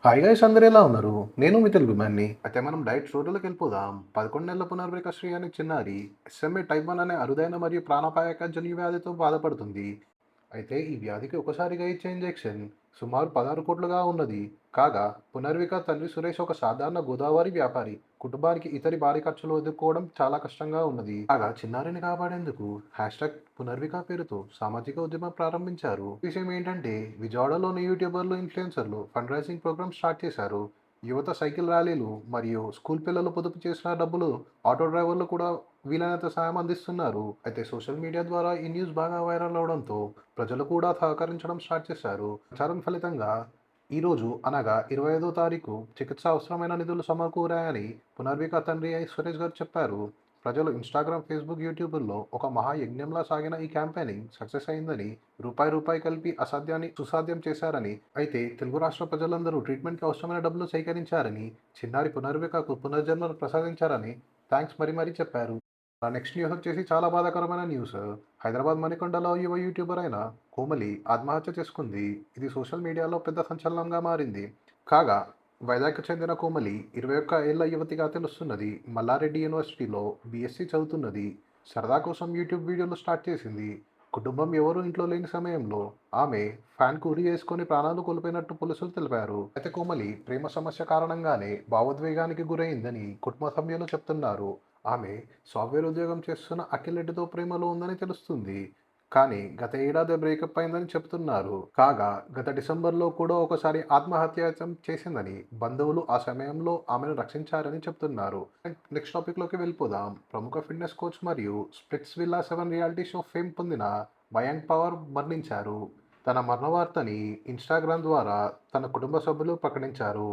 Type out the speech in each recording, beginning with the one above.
Hi guys, అందరూ ఎలా ఉన్నారు? నేను మీ తెలుగు మ్యాన్ని. అయితే మనం డైరెక్ట్ స్టోరీలోకి వెళ్ళిపోదాం. 11 నెలల పునర్విక శ్రీ అనే చిన్నారి ఎస్ఎంఏ టైప్ 1 అనే అరుదైన మరియు ప్రాణాపాయక జన్యు వ్యాధితో బాధపడుతుంది. అయితే ఈ వ్యాధికి ఒకసారిగా ఇచ్చే ఇంజెక్షన్ సుమారు 16 కోట్లుగా ఉన్నది. కాగా పునర్విక తండ్రి సురేష్ ఒక సాధారణ గోదావరి వ్యాపారి. కుటుంబానికి ఇతరి భారీ ఖర్చులు ఎదుర్కోవడం చాలా కష్టంగా ఉన్నది. కాగా చిన్నారిని కాపాడేందుకు హ్యాష్‌ట్యాగ్ పునర్విక పేరుతో సామాజిక ఉద్యమం ప్రారంభించారు. విషయం ఏంటంటే విజయవాడలోని యూట్యూబర్లు, ఇన్‌ఫ్లుయెన్సర్లు ఫండ్ రైజింగ్ ప్రోగ్రామ్ స్టార్ట్ చేశారు. యువత సైకిల్ ర్యాలీలు మరియు స్కూల్ పిల్లలు పొదుపు చేసిన డబ్బులు ఆటో డ్రైవర్లు కూడా వీలైనంత సాయం అందిస్తున్నారు. అయితే సోషల్ మీడియా ద్వారా ఈ న్యూస్ బాగా వైరల్ అవడంతో ప్రజలు కూడా సహకరించడం స్టార్ట్ చేశారు. ప్రచారం ఫలితంగా ఈరోజు అనగా 25వ తారీఖు చికిత్స అవసరమైన నిధులు సమకూరాయని పునర్విక తండ్రి సురేష్ గారు చెప్పారు. ప్రజలు ఇన్‌స్టాగ్రామ్, ఫేస్‌బుక్, యూట్యూబుల్లో ఒక మహాయజ్ఞంలా సాగిన ఈ క్యాంపెయినింగ్ సక్సెస్ అయిందని, రూపాయి కలిపి అసాధ్యాన్ని సుసాధ్యం చేశారని, అయితే తెలుగు రాష్ట్ర ప్రజలందరూ ట్రీట్మెంట్‌కి అవసరమైన డబ్బులు సేకరించారని, చిన్నారి పునర్వికకు పునర్జన్మను ప్రసాదించారని థాంక్స్ మరీ చెప్పారు. నెక్స్ట్ న్యూస్ వచ్చేసి చాలా బాధాకరమైన న్యూస్. హైదరాబాద్ మణికొండలో యువ యూట్యూబర్ అయిన కోమలి ఆత్మహత్య చేసుకుంది. ఇది సోషల్ మీడియాలో పెద్ద సంచలనంగా మారింది. కాగా వైజాగ్‌కు చెందిన కోమలి 21 ఏళ్ల యువతిగా తెలుస్తున్నది. మల్లారెడ్డి యూనివర్సిటీలో బీఎస్సీ చదువుతున్నది. సరదా కోసం యూట్యూబ్ వీడియోలు స్టార్ట్ చేసింది. కుటుంబం ఎవరూ ఇంట్లో లేని సమయంలో ఆమె ఫ్యాన్‌కు ఉరి వేసుకొని ప్రాణాలు కోల్పోయినట్టు పోలీసులు తెలిపారు. అయితే కోమలి ప్రేమ సమస్య కారణంగానే భావోద్వేగానికి గురైందని కుటుంబ సభ్యులు చెప్తున్నారు. ఆమె సాఫ్ట్‌వేర్ ఉద్యోగం చేస్తున్న అఖిల్ రెడ్డితో ప్రేమలో ఉందని తెలుస్తుంది. కానీ గత ఏడాది బ్రేకప్ అయిందని చెబుతున్నారు. కాగా గత డిసెంబర్‌లో కూడా ఒకసారి ఆత్మహత్యాయత్నం చేసిందని బంధువులు ఆ సమయంలో ఆమెను రక్షించారని చెప్తున్నారు. నెక్స్ట్ టాపిక్‌లోకి వెళ్ళిపోదాం. ప్రముఖ ఫిట్‌నెస్ కోచ్ మరియు splits villa 7 reality show fame పొందిన మయాంక్ పవార్ మరణించారు. తన మరణ వార్తని ఇన్‌స్టాగ్రామ్ ద్వారా తన కుటుంబ సభ్యులు ప్రకటించారు.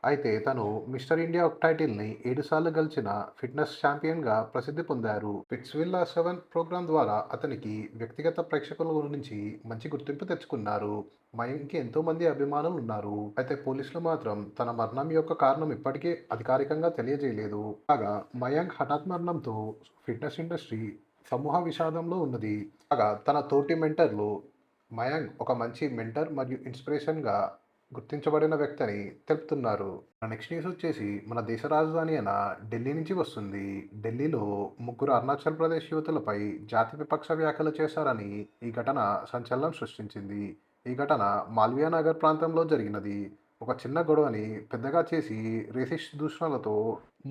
అయితే తను మిస్టర్ ఇండియా టైటిల్‌ని 7 సార్లు గెలిచిన ఫిట్‌నెస్ ఛాంపియన్‌గా ప్రసిద్ధి పొందారు. పిట్స్‌విల్లా 7 ప్రోగ్రామ్ ద్వారా అతనికి వ్యక్తిగత ప్రేక్షకుల నుంచి మంచి గుర్తింపు తెచ్చుకున్నారు. మయంక్‌కి ఎంతోమంది అభిమానులు ఉన్నారు. అయితే పోలీసులు మాత్రం తన మరణం యొక్క కారణం ఇప్పటికీ అధికారికంగా తెలియజేయలేదు. కాగా మయాంక్ హఠాత్ మరణంతో ఫిట్‌నెస్ ఇండస్ట్రీ సమూహ విషాదంలో ఉన్నది. కాగా తన తోటి మెంటర్లు మయాంక్ ఒక మంచి మెంటర్ మరియు ఇన్స్పిరేషన్‌గా గుర్తించబడిన వ్యక్తి అని తెలుపుతున్నారు. నెక్స్ట్ న్యూస్ వచ్చేసి మన దేశ రాజధాని అయిన ఢిల్లీ నుంచి వస్తుంది. ఢిల్లీలో ముగ్గురు అరుణాచల్ ప్రదేశ్ యువతులపై జాతి వివక్ష వ్యాఖ్యలు చేశారని ఈ ఘటన సంచలనం సృష్టించింది. ఈ ఘటన మాల్వియా నగర్ ప్రాంతంలో జరిగినది. ఒక చిన్న గొడవని పెద్దగా చేసి రేసిస్ట్ దూషణలతో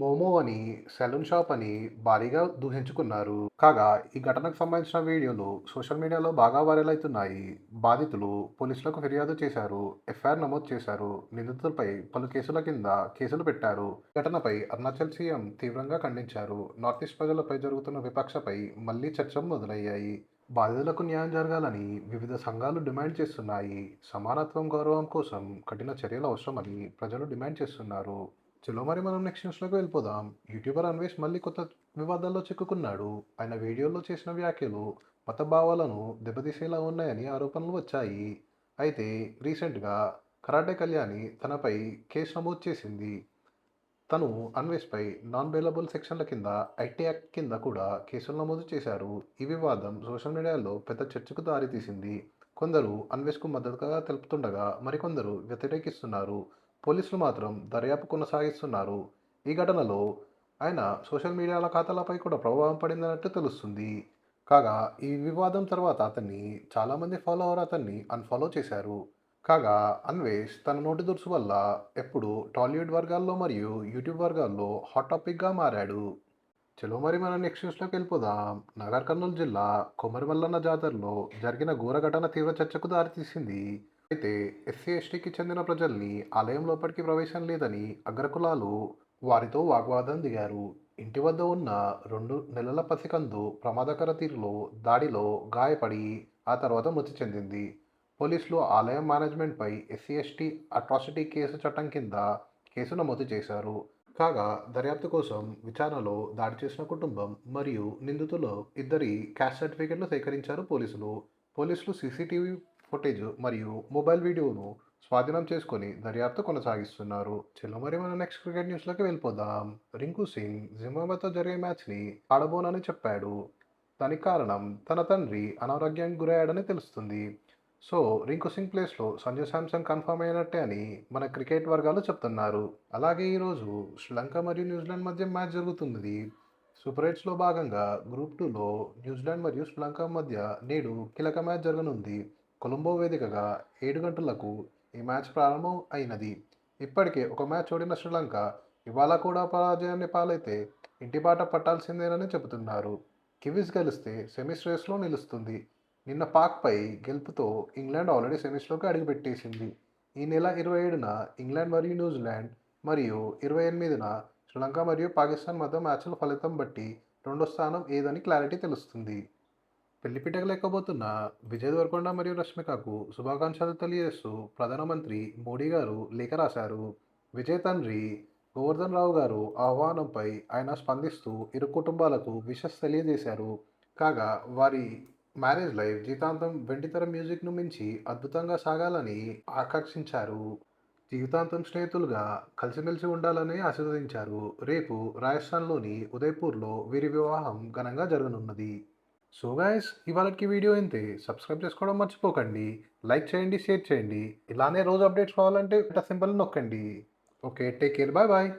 మోమో అని సెలూన్ షాప్ అని భారీగా దూషించుకున్నారు. కాగా ఈ ఘటనకు సంబంధించిన వీడియోలు సోషల్ మీడియాలో బాగా వైరల్ అవుతున్నాయి. బాధితులు పోలీసులకు ఫిర్యాదు చేశారు. ఎఫ్ఐఆర్ నమోదు చేశారు. నిందితులపై పలు కేసుల కింద కేసులు పెట్టారు. ఘటనపై అరుణాచల్ సీఎం తీవ్రంగా ఖండించారు. నార్త్ ఈస్ట్ ప్రజలపై జరుగుతున్న వివక్షపై మళ్లీ చర్చలు మొదలయ్యాయి. బాధితులకు న్యాయం జరగాలని వివిధ సంఘాలు డిమాండ్ చేస్తున్నాయి. సమానత్వం, గౌరవం కోసం కఠిన చర్యలు అవసరమని ప్రజలు డిమాండ్ చేస్తున్నారు. చలో మరి మనం నెక్స్ట్ న్యూస్లోకి వెళ్ళిపోదాం. యూట్యూబర్ అన్వేష్ మళ్ళీ కొత్త వివాదాల్లో చిక్కుకున్నాడు. ఆయన వీడియోలో చేసిన వ్యాఖ్యలు మత భావాలను దెబ్బతీసేలా ఉన్నాయని ఆరోపణలు వచ్చాయి. అయితే రీసెంట్గా కరాటే కళ్యాణి తనపై కేసు నమోదు చేసింది. తను అన్వేష్పై నాన్ బెయిలబుల్ సెక్షన్ల కింద ఐటీ యాక్ట్ కింద కూడా కేసులు నమోదు చేశారు. ఈ వివాదం సోషల్ మీడియాలో పెద్ద చర్చకు దారితీసింది. కొందరు అన్వేష్కు మద్దతుగా తెలుపుతుండగా మరికొందరు వ్యతిరేకిస్తున్నారు. పోలీసులు మాత్రం దర్యాప్తు కొనసాగిస్తున్నారు. ఈ ఘటనలో ఆయన సోషల్ మీడియాల ఖాతాలపై కూడా ప్రభావం పడిందన్నట్టు తెలుస్తుంది. కాగా ఈ వివాదం తర్వాత అతన్ని చాలామంది ఫాలోవర్ అతన్ని అన్ఫాలో చేశారు. కాగా అన్వేష్ తన నోటి దురుసు వల్ల ఎప్పుడు టాలీవుడ్ వర్గాల్లో మరియు యూట్యూబ్ వర్గాల్లో హాట్ టాపిక్గా మారాడు. చలో మరి మనం నెక్స్ట్ న్యూస్లోకి వెళ్ళిపోదాం. నాగర్ కర్నూలు జిల్లా కొమరిమల్లన్న జాతరలో జరిగిన ఘోర ఘటన తీవ్ర చర్చకు దారితీసింది. అయితే ఎస్సీ ఎస్టీకి చెందిన ప్రజల్ని ఆలయం లోపలికి ప్రవేశం లేదని అగ్రకులాలు వారితో వాగ్వాదం దిగారు. ఇంటి వద్ద ఉన్న 2 నెలల పసికందు ప్రమాదకర తీరులో దాడిలో గాయపడి ఆ తర్వాత మృతి చెందింది. పోలీసులు ఆలయం మేనేజ్మెంట్పై ఎస్సీ ఎస్టీ అట్రాసిటీ కేసు చట్టం కింద కేసు నమోదు చేశారు. కాగా దర్యాప్తు కోసం విచారణలో దాడి చేసిన కుటుంబం మరియు నిందితులు ఇద్దరి క్యాస్ట్ సర్టిఫికెట్లు సేకరించారు పోలీసులు. పోలీసులు సీసీటీవీ ఫుటేజ్ మరియు మొబైల్ వీడియోను స్వాధీనం చేసుకొని దర్యాప్తు కొనసాగిస్తున్నారు. చలో మరి మన నెక్స్ట్ క్రికెట్ న్యూస్లోకి వెళ్ళిపోదాం. రింకు సింగ్ జింబాబ్వేతో జరిగే మ్యాచ్ని ఆడబోనని చెప్పాడు. దానికి కారణం తన తండ్రి అనారోగ్యానికి గురయ్యాడని తెలుస్తుంది. సో, రింకు సింగ్ ప్లేస్‌లో సంజు శాంసన్ కన్ఫర్మ్ అయినట్టే అని మన క్రికెట్ వర్గాలు చెప్తున్నారు. అలాగే ఈరోజు శ్రీలంక మరియు న్యూజిలాండ్ మధ్య మ్యాచ్ జరుగుతున్నది. సూపర్ ఎయిట్స్‌లో భాగంగా గ్రూప్ 2లో న్యూజిలాండ్ మరియు శ్రీలంక మధ్య నేడు కీలక మ్యాచ్ జరగనుంది. కొలంబో వేదికగా 7 గంటలకు ఈ మ్యాచ్ ప్రారంభం అయినది. ఇప్పటికే ఒక మ్యాచ్ ఓడిన శ్రీలంక ఇవాళ కూడా పరాజయాన్ని పాలైతే ఇంటిబాట పట్టాల్సిందేనని చెబుతున్నారు. కివీస్ గెలిస్తే సెమీస్ రేస్‌లో నిలుస్తుంది. నిన్న పాక్‌పై గెలుపుతో ఇంగ్లాండ్ ఆల్రెడీ సెమీస్‌లోకి అడుగుపెట్టేసింది. ఈ నెల 27న ఇంగ్లాండ్ మరియు న్యూజిలాండ్ మరియు 28న శ్రీలంక మరియు పాకిస్తాన్ మధ్య మ్యాచ్‌ల ఫలితం బట్టి రెండో స్థానం ఏదని క్లారిటీ తెలుస్తుంది. పెళ్లిపీటకు లేకపోతున్న విజయ్ దేవరకొండ మరియు రష్మికకు శుభాకాంక్షలు తెలియజేస్తూ ప్రధానమంత్రి మోడీ గారు లేఖ రాశారు. విజయ్ తండ్రి గోవర్ధన్ రావు గారు ఆహ్వానంపై ఆయన స్పందిస్తూ ఇరు కుటుంబాలకు విషెస్ తెలియజేశారు. కాగా వారి మ్యారేజ్ లైఫ్ జీవితాంతం వెండితెర మ్యూజిక్‌ను మించి అద్భుతంగా సాగాలని ఆకాంక్షించారు. జీవితాంతం స్నేహితులుగా కలిసిమెలిసి ఉండాలని ఆశీర్వదించారు. రేపు రాజస్థాన్‌లోని ఉదయ్‌పూర్‌లో వీరి వివాహం ఘనంగా జరగనున్నది. సో గైస్ ఇవాళకి వీడియో ఇంతే. సబ్స్క్రైబ్ చేసుకోవడం మర్చిపోకండి. లైక్ చేయండి, షేర్ చేయండి. ఇలానే రోజు అప్డేట్స్ కావాలంటే సింబల్ నొక్కండి. Okay, take care. Bye bye.